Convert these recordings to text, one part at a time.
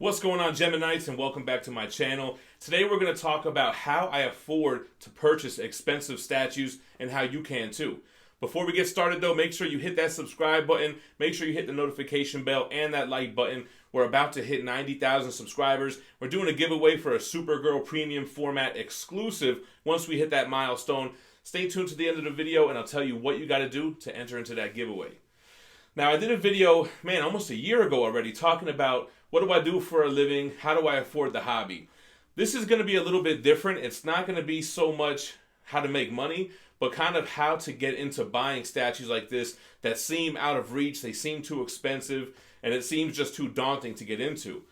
What's going on, Geminites, and welcome back to my channel. Today we're going to talk about how I afford to purchase expensive statues and how you can too. Before we get started though, make sure you hit that subscribe button, make sure you hit the notification bell and that like button. We're about to hit 90,000 subscribers. We're doing a giveaway for a Supergirl premium format exclusive once we hit that milestone. Stay tuned to the end of the video and I'll tell you what you got to do to enter into that giveaway. Now, I did a video, almost a year ago already, talking about what do I do for a living, how do I afford the hobby. This is going to be a little bit different. It's not going to be so much how to make money, but kind of how to get into buying statues like this that seem out of reach, they seem too expensive, and it seems just too daunting to get into.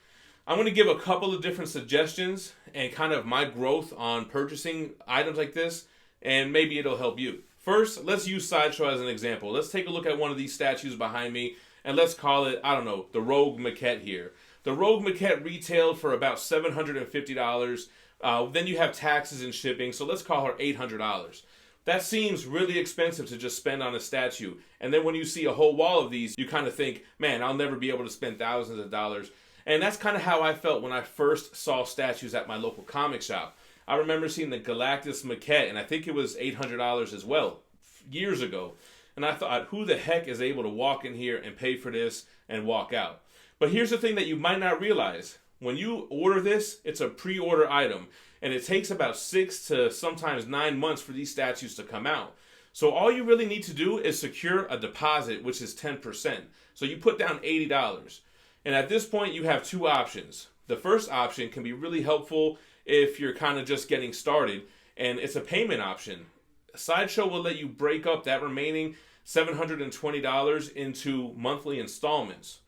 I'm going to give a couple of different suggestions and kind of my growth on purchasing items like this, and maybe it'll help you. First, let's use Sideshow as an example. Let's take a look at one of these statues behind me, and let's call it, the Rogue Maquette here. The Rogue Maquette retailed for about $750. Then you have taxes and shipping, so let's call her $800. That seems really expensive to just spend on a statue. And then when you see a whole wall of these, you kind of think, man, I'll never be able to spend thousands of dollars. And that's kind of how I felt when I first saw statues at my local comic shop. I remember seeing the Galactus Maquette, and I think it was $800 as well, years ago. And I thought, who the heck is able to walk in here and pay for this and walk out? But here's the thing that you might not realize. When you order this, it's a pre-order item, and it takes about 6 to sometimes 9 months for these statues to come out. So all you really need to do is secure a deposit, which is 10%. So you put down $80. And at this point, you have two options. The first option can be really helpful if you're kind of just getting started, and it's a payment option. Sideshow will let you break up that remaining $720 into monthly installments.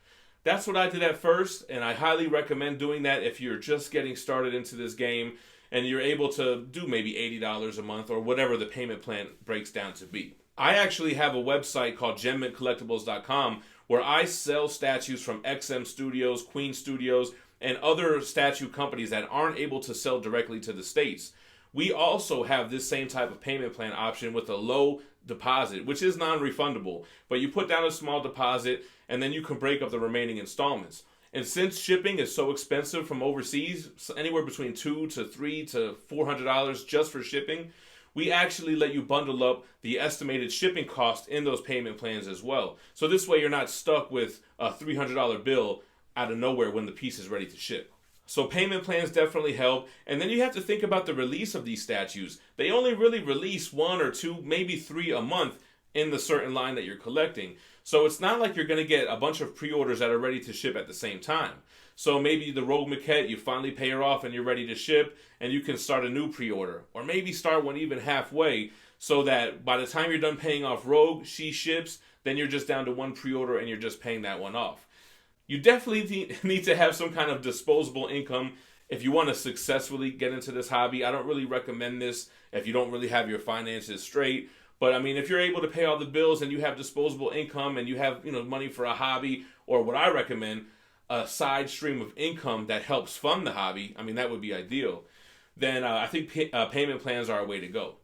That's what I did at first, and I highly recommend doing that if you're just getting started into this game and you're able to do maybe $80 a month or whatever the payment plan breaks down to be. I actually have a website called GemMintCollectibles.com where I sell statues from XM Studios, Queen Studios, and other statue companies that aren't able to sell directly to the States. We also have this same type of payment plan option with a low deposit, which is non-refundable. But you put down a small deposit, and then you can break up the remaining installments. And since shipping is so expensive from overseas, anywhere between $200 to $300 to $400 just for shipping, we actually let you bundle up the estimated shipping cost in those payment plans as well. So this way you're not stuck with a $300 bill out of nowhere when the piece is ready to ship. So payment plans definitely help. And then you have to think about the release of these statues. They only really release 1 or 2, maybe 3 a month in the certain line that you're collecting. So it's not like you're going to get a bunch of pre-orders that are ready to ship at the same time. So maybe the Rogue Maquette, you finally pay her off and you're ready to ship, and you can start a new pre-order. Or maybe start one even halfway so that by the time you're done paying off Rogue, she ships, then you're just down to one pre-order and you're just paying that one off. You definitely need to have some kind of disposable income if you want to successfully get into this hobby. I don't really recommend this if you don't really have your finances straight. But if you're able to pay all the bills and you have disposable income and you have money for a hobby, or what I recommend, a side stream of income that helps fund the hobby, that would be ideal. Then I think payment plans are a way to go.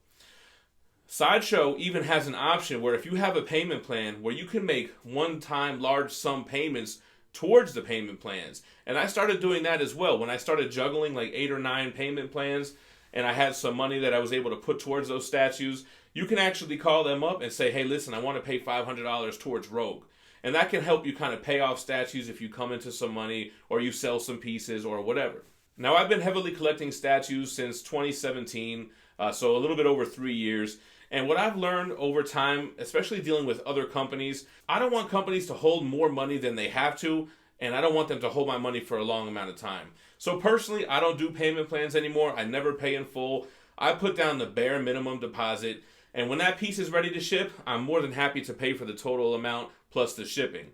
Sideshow even has an option where if you have a payment plan where you can make one-time large sum payments towards the payment plans. And I started doing that as well. When I started juggling like 8 or 9 payment plans and I had some money that I was able to put towards those statues, you can actually call them up and say, hey, listen, I want to pay $500 towards Rogue. And that can help you kind of pay off statues if you come into some money or you sell some pieces or whatever. Now, I've been heavily collecting statues since 2017, so a little bit over 3 years. And what I've learned over time, especially dealing with other companies, I don't want companies to hold more money than they have to, and I don't want them to hold my money for a long amount of time. So personally, I don't do payment plans anymore. I never pay in full. I put down the bare minimum deposit, and when that piece is ready to ship, I'm more than happy to pay for the total amount plus the shipping.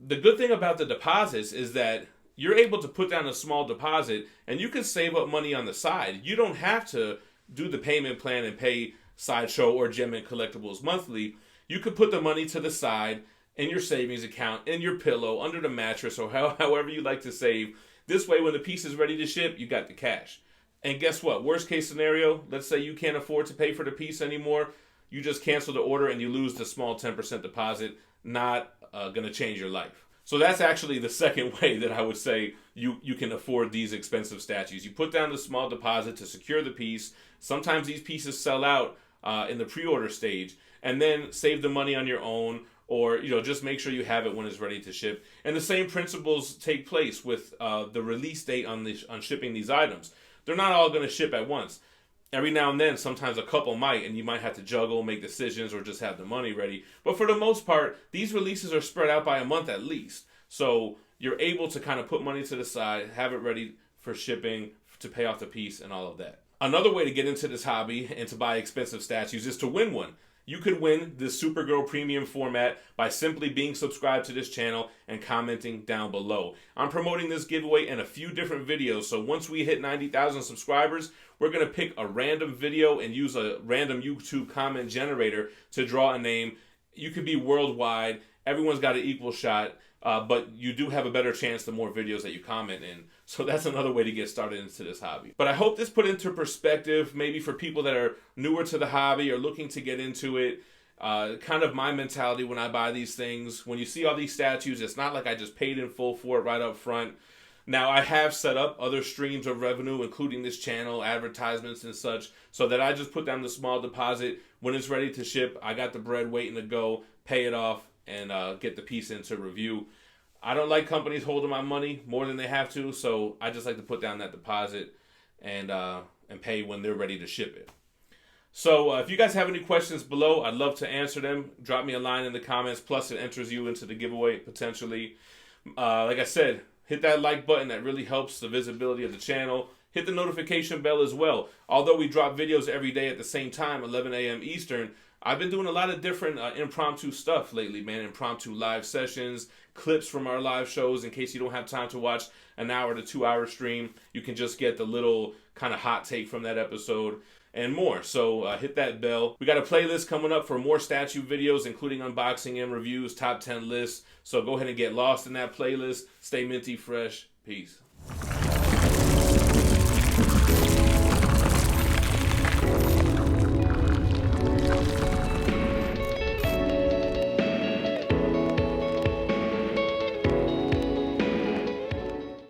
The good thing about the deposits is that you're able to put down a small deposit, and you can save up money on the side. You don't have to do the payment plan and pay Sideshow or GemMint Collectibles monthly. You could put the money to the side in your savings account, in your pillow, under the mattress, or however you like to save. This way, when the piece is ready to ship, you got the cash. And guess what? Worst case scenario, let's say you can't afford to pay for the piece anymore. You just cancel the order and you lose the small 10% deposit. Not going to change your life. So that's actually the second way that I would say you can afford these expensive statues. You put down the small deposit to secure the piece. Sometimes these pieces sell out in the pre-order stage, and then save the money on your own, or just make sure you have it when it's ready to ship. And the same principles take place with the release date on shipping these items. They're not all going to ship at once. Every now and then, sometimes a couple might, and you might have to juggle, make decisions, or just have the money ready. But for the most part, these releases are spread out by a month at least. So you're able to kind of put money to the side, have it ready for shipping, to pay off the piece, and all of that. Another way to get into this hobby and to buy expensive statues is to win one. You could win this Supergirl Premium format by simply being subscribed to this channel and commenting down below. I'm promoting this giveaway in a few different videos, so once we hit 90,000 subscribers, we're going to pick a random video and use a random YouTube comment generator to draw a name. You could be worldwide. Everyone's got an equal shot, but you do have a better chance the more videos that you comment in. So that's another way to get started into this hobby. But I hope this put into perspective, maybe for people that are newer to the hobby or looking to get into it, kind of my mentality when I buy these things. When you see all these statues, it's not like I just paid in full for it right up front. Now, I have set up other streams of revenue, including this channel, advertisements and such, so that I just put down the small deposit. When it's ready to ship, I got the bread waiting to go, pay it off, and get the piece into review. I don't like companies holding my money more than they have to, so I just like to put down that deposit and pay when they're ready to ship it. So if you guys have any questions below, I'd love to answer them. Drop me a line in the comments, plus it enters you into the giveaway potentially. Like I said, hit that like button. That really helps the visibility of the channel. Hit the notification bell as well. Although we drop videos every day at the same time, 11 a.m. Eastern, I've been doing a lot of different impromptu stuff lately, man. Impromptu live sessions, clips from our live shows. In case you don't have time to watch an hour to 2 hour stream, you can just get the little kind of hot take from that episode and more. So hit that bell. We got a playlist coming up for more statue videos, including unboxing and reviews, top 10 lists. So go ahead and get lost in that playlist. Stay minty fresh. Peace.